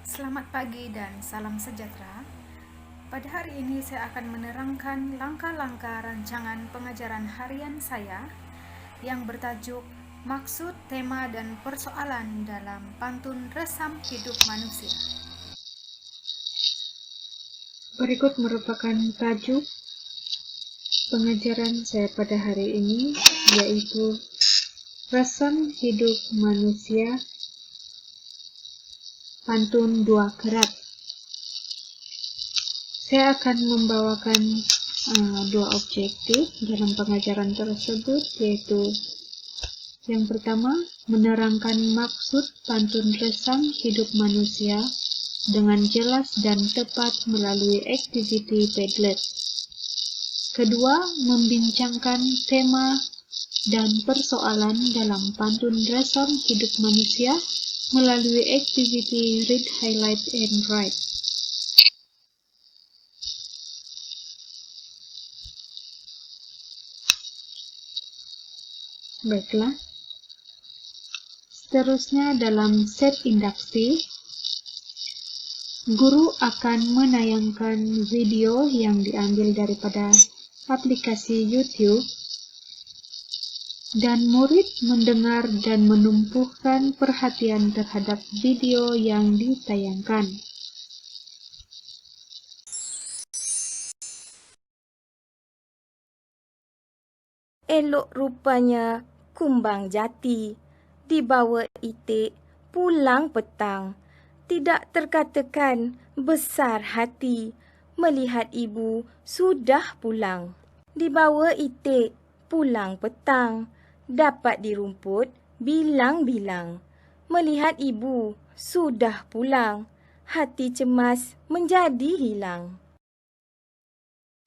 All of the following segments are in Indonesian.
Selamat pagi dan salam sejahtera. Pada hari ini saya akan menerangkan langkah-langkah rancangan pengajaran harian saya yang bertajuk Maksud, Tema, dan Persoalan dalam Pantun Resam Hidup Manusia. Berikut merupakan tajuk pengajaran saya pada hari ini, yaitu Resam Hidup Manusia, Pantun Dua Kerat. Saya akan membawakan dua objektif dalam pengajaran tersebut, yaitu yang pertama, menerangkan maksud pantun resam hidup manusia dengan jelas dan tepat melalui aktiviti Padlet. Kedua, membincangkan tema dan persoalan dalam pantun resam hidup manusia melalui aktiviti Read, Highlight, and Write. Baiklah. Seterusnya dalam set induksi, guru akan menayangkan video yang diambil daripada aplikasi YouTube dan murid mendengar dan menumpukan perhatian terhadap video yang ditayangkan. Elok rupanya kumbang jati, dibawa itik pulang petang. Tidak terkatakan besar hati, melihat ibu sudah pulang. Dibawa itik pulang petang, dapat dirumput bilang-bilang. Melihat ibu sudah pulang, hati cemas menjadi hilang.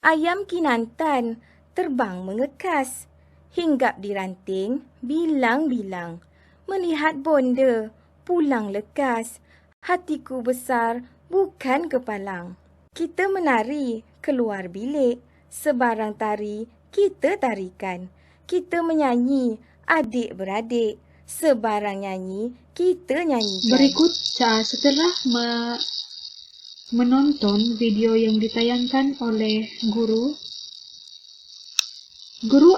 Ayam kinantan terbang mengekas, hinggap di ranting bilang-bilang. Melihat bonda pulang lekas, hatiku besar bukan kepalang. Kita menari keluar bilik, sebarang tari kita tarikan. Kita menyanyi adik-beradik, sebarang nyanyi kita nyanyikan. Berikut setelah menonton video yang ditayangkan oleh guru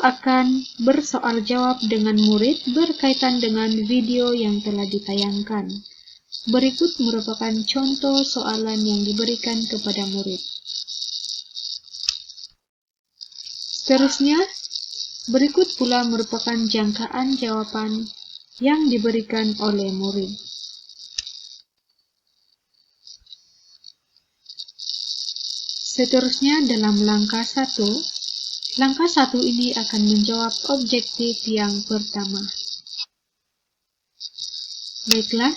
akan bersoal jawab dengan murid berkaitan dengan video yang telah ditayangkan. Berikut merupakan contoh soalan yang diberikan kepada murid. Seterusnya, berikut pula merupakan jangkaan jawaban yang diberikan oleh murid. Seterusnya dalam langkah 1, langkah 1 ini akan menjawab objektif yang pertama. Baiklah,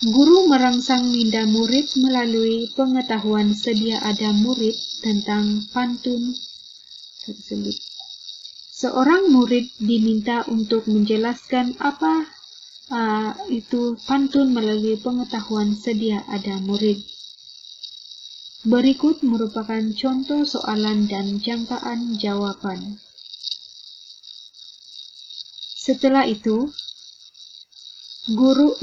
guru merangsang minda murid melalui pengetahuan sedia ada murid tentang pantun tersebut. Seorang murid diminta untuk menjelaskan apa itu pantun melalui pengetahuan sedia ada murid. Berikut merupakan contoh soalan dan jangkaan jawaban. Setelah itu,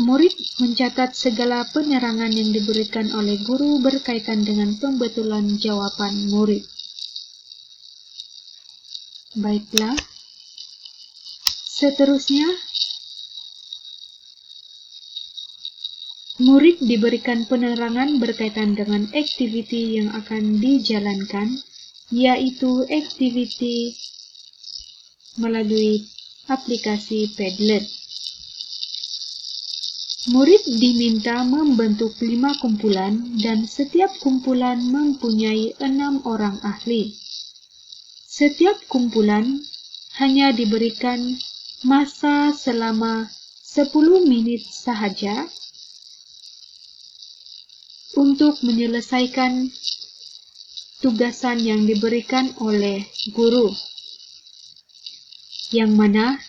murid mencatat segala penerangan yang diberikan oleh guru berkaitan dengan pembetulan jawaban murid. Baiklah, seterusnya, murid diberikan penerangan berkaitan dengan aktiviti yang akan dijalankan, yaitu aktiviti melalui aplikasi Padlet. Murid diminta membentuk 5 kumpulan dan setiap kumpulan mempunyai 6 orang ahli. Setiap kumpulan hanya diberikan masa selama 10 menit sahaja untuk menyelesaikan tugasan yang diberikan oleh guru, yang mana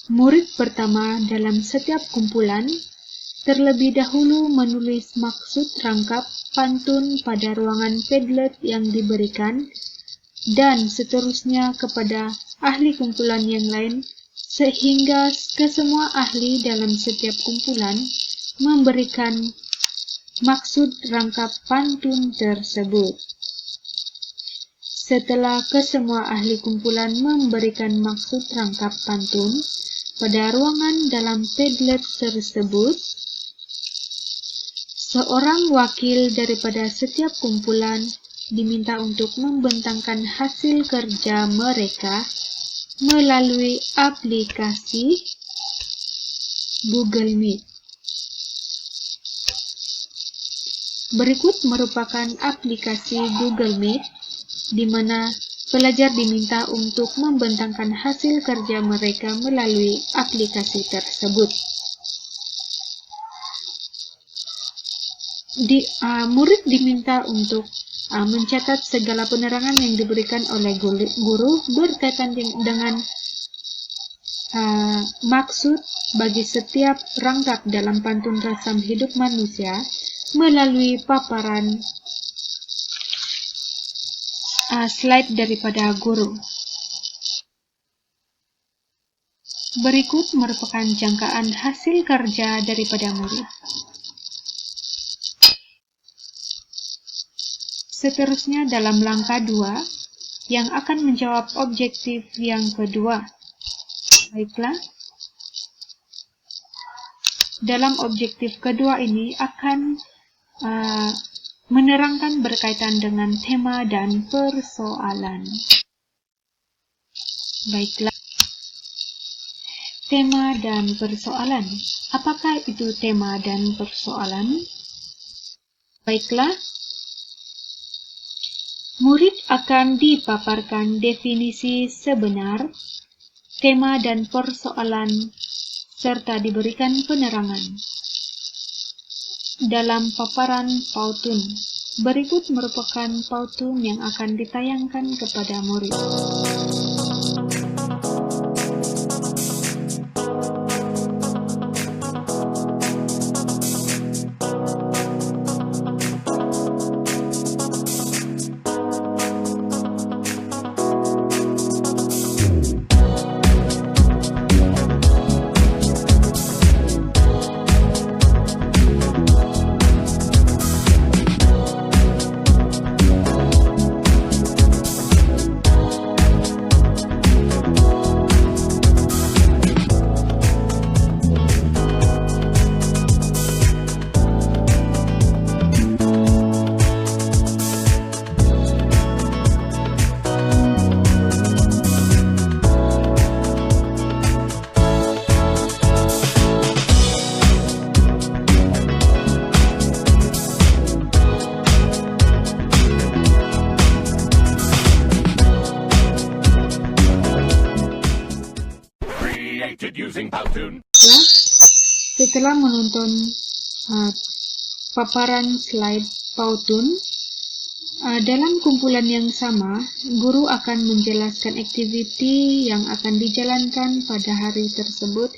murid pertama dalam setiap kumpulan terlebih dahulu menulis maksud rangkap pantun pada ruangan Padlet yang diberikan, dan seterusnya kepada ahli kumpulan yang lain, sehingga kesemua ahli dalam setiap kumpulan memberikan maksud rangkap pantun tersebut. Setelah kesemua ahli kumpulan memberikan maksud rangkap pantun pada ruangan dalam Padlet tersebut, seorang wakil daripada setiap kumpulan diminta untuk membentangkan hasil kerja mereka melalui aplikasi Google Meet. Berikut merupakan aplikasi Google Meet di mana pelajar diminta untuk membentangkan hasil kerja mereka melalui aplikasi tersebut. Murid diminta untuk mencatat segala penerangan yang diberikan oleh guru berkaitan dengan maksud bagi setiap rangkap dalam pantun Resam Hidup Manusia melalui paparan slide daripada guru. Berikut merupakan jangkaan hasil kerja daripada murid. Seterusnya dalam langkah 2 yang akan menjawab objektif yang kedua. Baiklah. Dalam objektif kedua ini akan menerangkan berkaitan dengan tema dan persoalan. Baiklah. Tema dan persoalan. Apakah itu tema dan persoalan? Baiklah. Murid akan dipaparkan definisi sebenar, tema dan persoalan, serta diberikan penerangan. Dalam paparan pautun, berikut merupakan pautun yang akan ditayangkan kepada murid. Setelah menonton paparan slide pautun, dalam kumpulan yang sama, guru akan menjelaskan aktiviti yang akan dijalankan pada hari tersebut,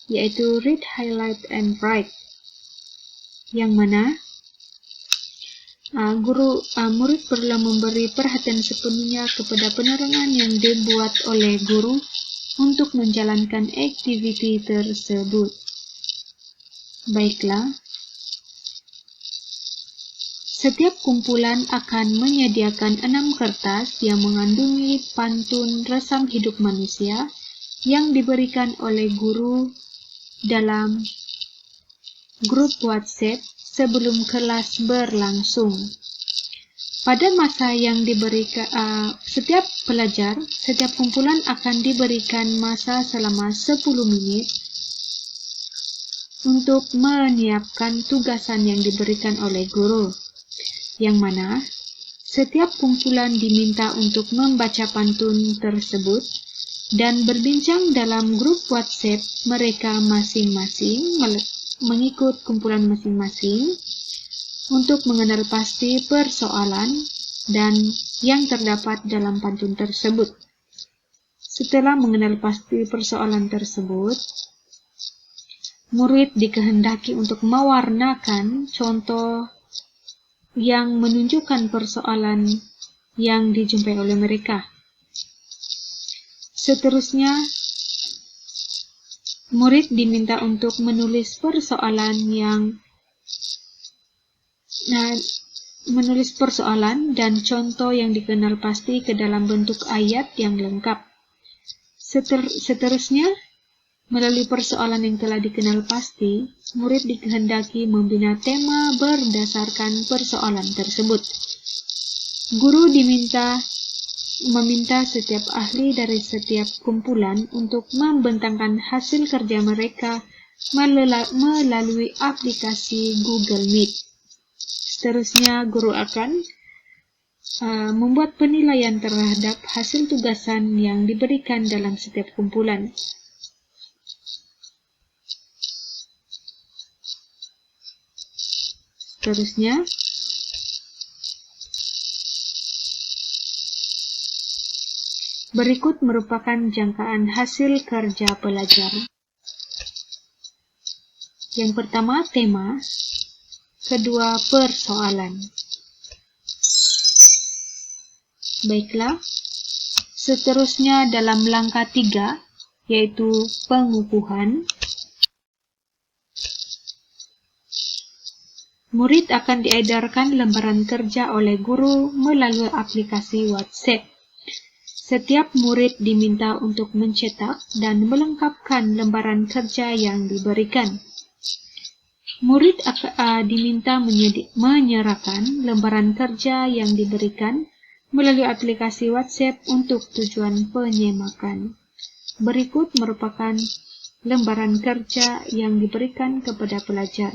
yaitu Read, Highlight, and Write. Yang mana murid perlu memberi perhatian sepenuhnya kepada penerangan yang dibuat oleh guru untuk menjalankan aktiviti tersebut. Baiklah, setiap kumpulan akan menyediakan 6 kertas yang mengandungi pantun Resam Hidup Manusia yang diberikan oleh guru dalam grup WhatsApp sebelum kelas berlangsung. Pada masa yang diberikan, setiap kumpulan akan diberikan masa selama 10 menit untuk menyiapkan tugasan yang diberikan oleh guru, yang mana setiap kumpulan diminta untuk membaca pantun tersebut dan berbincang dalam grup WhatsApp mereka masing-masing mengikut kumpulan masing-masing untuk mengenal pasti persoalan dan yang terdapat dalam pantun tersebut. Setelah mengenal pasti persoalan tersebut, murid dikehendaki untuk mewarnakan contoh yang menunjukkan persoalan yang dijumpai oleh mereka. Seterusnya, murid diminta untuk menulis persoalan yang menulis persoalan dan contoh yang dikenal pasti ke dalam bentuk ayat yang lengkap. Seterusnya, melalui persoalan yang telah dikenal pasti, murid dikehendaki membina tema berdasarkan persoalan tersebut. Guru meminta setiap ahli dari setiap kumpulan untuk membentangkan hasil kerja mereka melalui aplikasi Google Meet. Seterusnya, guru akan membuat penilaian terhadap hasil tugasan yang diberikan dalam setiap kumpulan. Seterusnya, berikut merupakan jangkaan hasil kerja pelajar. Yang pertama, tema. Kedua, persoalan. Baiklah, seterusnya dalam langkah 3, yaitu pengukuhan, murid akan diedarkan lembaran kerja oleh guru melalui aplikasi WhatsApp. Setiap murid diminta untuk mencetak dan melengkapkan lembaran kerja yang diberikan. Murid diminta menyerahkan lembaran kerja yang diberikan melalui aplikasi WhatsApp untuk tujuan penyemakan. Berikut merupakan lembaran kerja yang diberikan kepada pelajar.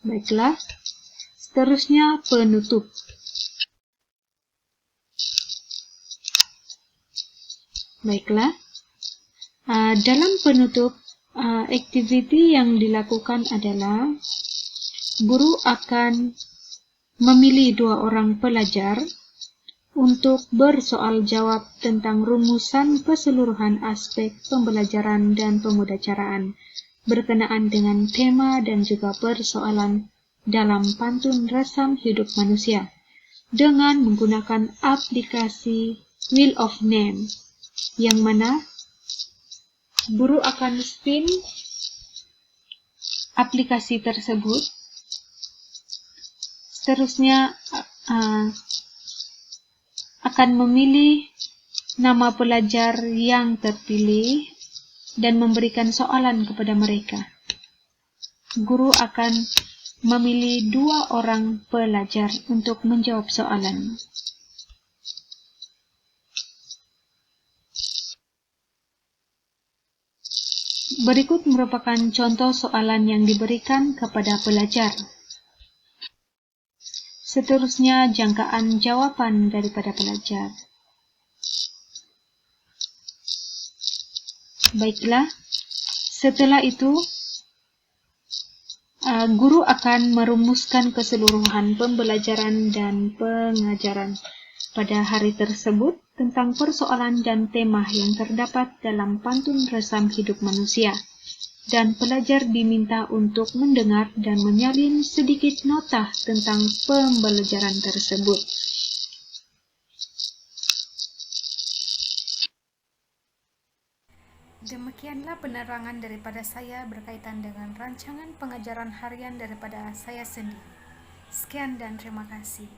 Baiklah, seterusnya penutup. Baiklah, dalam penutup, aktiviti yang dilakukan adalah guru akan memilih 2 orang pelajar untuk bersoal jawab tentang rumusan keseluruhan aspek pembelajaran dan pemudacaraan berkenaan dengan tema dan juga persoalan dalam pantun resam hidup manusia dengan menggunakan aplikasi Wheel of Name, yang mana guru akan spin aplikasi tersebut. Seterusnya akan memilih nama pelajar yang terpilih dan memberikan soalan kepada mereka. Guru akan memilih 2 orang pelajar untuk menjawab soalan. Berikut merupakan contoh soalan yang diberikan kepada pelajar. Seterusnya, jangkaan jawaban daripada pelajar. Baiklah, setelah itu guru akan merumuskan keseluruhan pembelajaran dan pengajaran pada hari tersebut tentang persoalan dan tema yang terdapat dalam pantun resam hidup manusia, dan pelajar diminta untuk mendengar dan menyalin sedikit nota tentang pembelajaran tersebut. Demikianlah penerangan daripada saya berkaitan dengan rancangan pengajaran harian daripada saya sendiri. Sekian dan terima kasih.